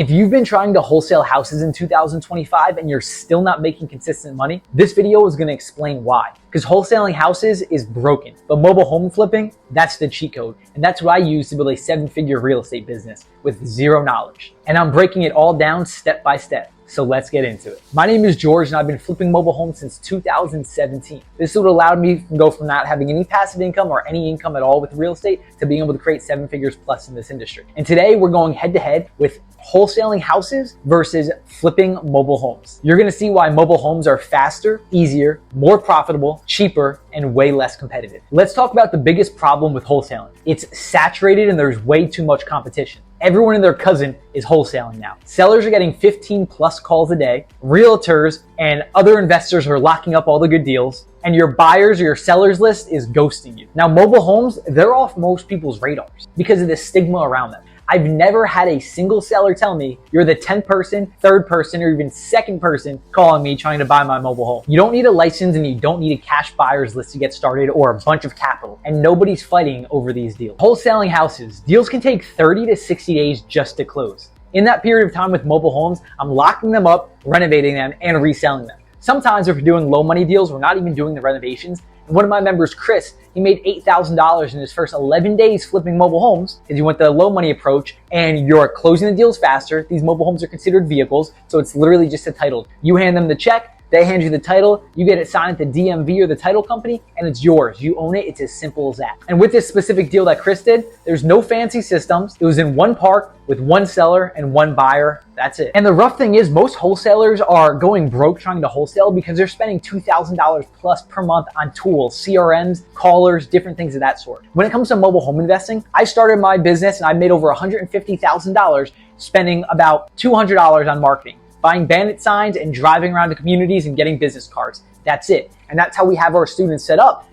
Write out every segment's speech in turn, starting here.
If you've been trying to wholesale houses in 2025 and you're still not making consistent money, this video is going to explain why. Because wholesaling houses is broken, but mobile home flipping, that's the cheat code. And that's what I use to build a 7-figure real estate business with zero knowledge. And I'm breaking it all down step by step. So let's get into it. My name is George and I've been flipping mobile homes since 2017. This would allow me to go from not having any passive income or any income at all with real estate to being able to create 7 figures plus in this industry. And today we're going head to head with wholesaling houses versus flipping mobile homes. You're gonna see why mobile homes are faster, easier, more profitable, cheaper, and way less competitive. Let's talk about the biggest problem with wholesaling. It's saturated and there's way too much competition. Everyone and their cousin is wholesaling now. Sellers are getting 15 plus calls a day. Realtors and other investors are locking up all the good deals. And your buyers or your sellers list is ghosting you. Now, mobile homes, they're off most people's radars because of the stigma around them. I've never had a single seller tell me you're the 10th person, 3rd person, or even 2nd person calling me trying to buy my mobile home. You don't need a license and you don't need a cash buyers list to get started or a bunch of capital. And nobody's fighting over these deals. Wholesaling houses, deals can take 30 to 60 days just to close. In that period of time with mobile homes, I'm locking them up, renovating them, and reselling them. Sometimes if we're doing low money deals, we're not even doing the renovations. And one of my members, Chris, he made $8,000 in his first 11 days flipping mobile homes because he went the low money approach and you're closing the deals faster. These mobile homes are considered vehicles. So it's literally just a title. You hand them the check, they hand you the title, you get it signed at the DMV or the title company, and it's yours. You own it. It's as simple as that. And with this specific deal that Chris did, there's no fancy systems. It was in one park with one seller and one buyer. That's it. And the rough thing is most wholesalers are going broke trying to wholesale because they're spending $2,000 plus per month on tools, CRMs, callers, different things of that sort. When it comes to mobile home investing, I started my business and I made over $150,000 spending about $200 on marketing, buying bandit signs and driving around to communities and getting business cards. That's it. And that's how we have our students set up,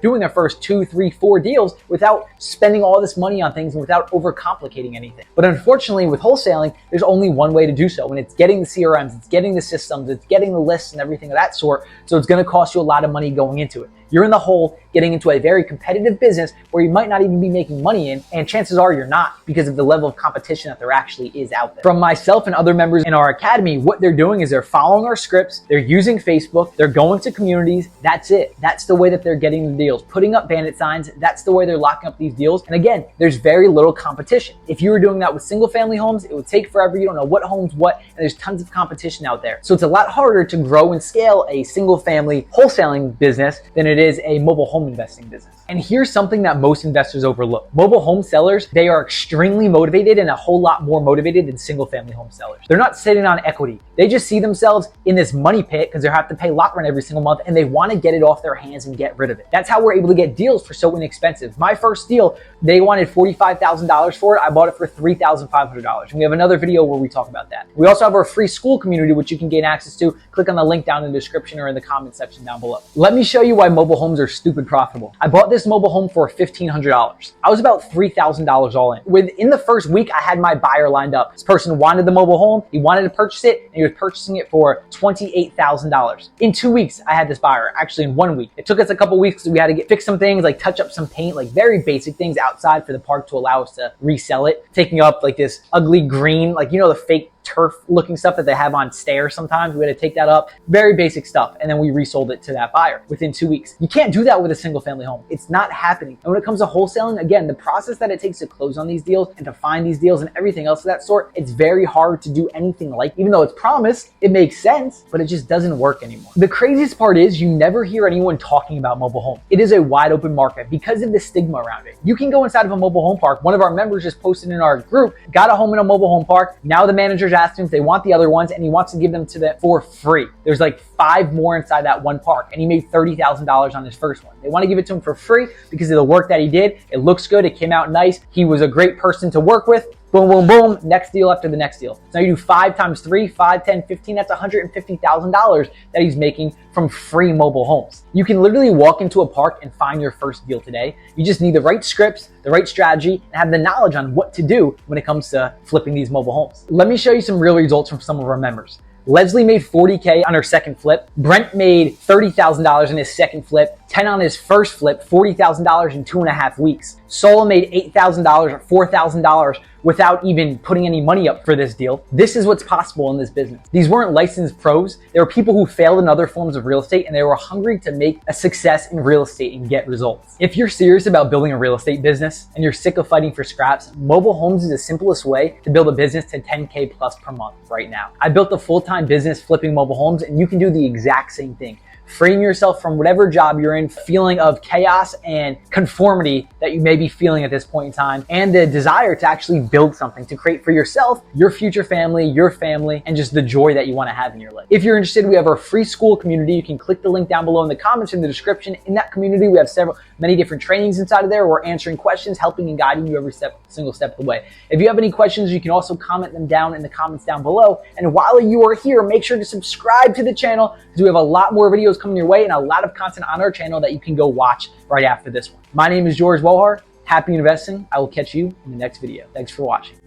doing their first 2, 3, 4 deals without spending all this money on things and without overcomplicating anything. But unfortunately with wholesaling, there's only one way to do so. And it's getting the CRMs, it's getting the systems, it's getting the lists and everything of that sort. So it's going to cost you a lot of money going into it. You're in the hole getting into a very competitive business where you might not even be making money in, and chances are you're not because of the level of competition that there actually is out there. From myself and other members in our academy, what they're doing is they're following our scripts, they're using Facebook, they're going to communities. That's it. That's the way that they're getting the deals. Putting up bandit signs, that's the way they're locking up these deals. And again, there's very little competition. If you were doing that with single family homes, it would take forever. You don't know what home's what, and there's tons of competition out there. So it's a lot harder to grow and scale a single family wholesaling business than it is a mobile home investing business. And here's something that most investors overlook. Mobile home sellers, they are extremely motivated and a whole lot more motivated than single family home sellers. They're not sitting on equity. They just see themselves in this money pit because they have to pay lot rent every single month and they want to get it off their hands and get rid of it. That's how we're able to get deals for so inexpensive. My first deal, they wanted $45,000 for it. I bought it for $3,500. And we have another video where we talk about that. We also have our free school community, which you can gain access to. Click on the link down in the description or in the comment section down below. Let me show you why mobile homes are stupid profitable. I bought this mobile home for $1,500. I was about $3,000 all in. Within the first week, I had my buyer lined up. This person wanted the mobile home. He wanted to purchase it and he was purchasing it for $28,000. In 2 weeks, I had this buyer. Actually, in 1 week. It took us a couple weeks because we had to fix some things, like touch up some paint, like very basic things outside for the park to allow us to resell it. Taking up like this ugly green, like, you know, the fake turf looking stuff that they have on stairs sometimes. We had to take that up. Very basic stuff. And then we resold it to that buyer within 2 weeks. You can't do that with a single family home. It's not happening. And when it comes to wholesaling, again, the process that it takes to close on these deals and to find these deals and everything else of that sort, it's very hard to do anything like, even though it's promised, it makes sense, but it just doesn't work anymore. The craziest part is you never hear anyone talking about mobile home. It is a wide open market because of the stigma around it. You can go inside of a mobile home park. One of our members just posted in our group, got a home in a mobile home park. Now the manager's asked him if they want the other ones and he wants to give them to them for free. There's like 5 more inside that one park and he made $30,000 on his first one. They want to give it to him for free because of the work that he did. It looks good. It came out nice. He was a great person to work with. Boom, boom, boom, next deal after the next deal. So now you do 5 times 3, 5, 10, 15, that's $150,000 that he's making from free mobile homes. You can literally walk into a park and find your first deal today. You just need the right scripts, the right strategy, and have the knowledge on what to do when it comes to flipping these mobile homes. Let me show you some real results from some of our members. Leslie made $40K on her second flip. Brent made $30,000 in his second flip, 10 on his first flip, $40,000 in 2.5 weeks. Sola made $8,000 or $4,000 without even putting any money up for this deal. This is what's possible in this business. These weren't licensed pros. They were people who failed in other forms of real estate and they were hungry to make a success in real estate and get results. If you're serious about building a real estate business and you're sick of fighting for scraps, mobile homes is the simplest way to build a business to 10K plus per month right now. I built a full-time business flipping mobile homes, and you can do the exact same thing. Freeing yourself from whatever job you're in, feeling of chaos and conformity that you may be feeling at this point in time, and the desire to actually build something to create for yourself, your future family, and just the joy that you want to have in your life. If you're interested, we have our free Skool community. You can click the link down below in the comments in the description. In that community, we have many different trainings inside of there. We're answering questions, helping and guiding you every single step of the way. If you have any questions, you can also comment them down in the comments down below. And while you are here, make sure to subscribe to the channel because we have a lot more videos coming your way and a lot of content on our channel that you can go watch right after this one. My name is Wohar. Happy investing. I will catch you in the next video. Thanks for watching.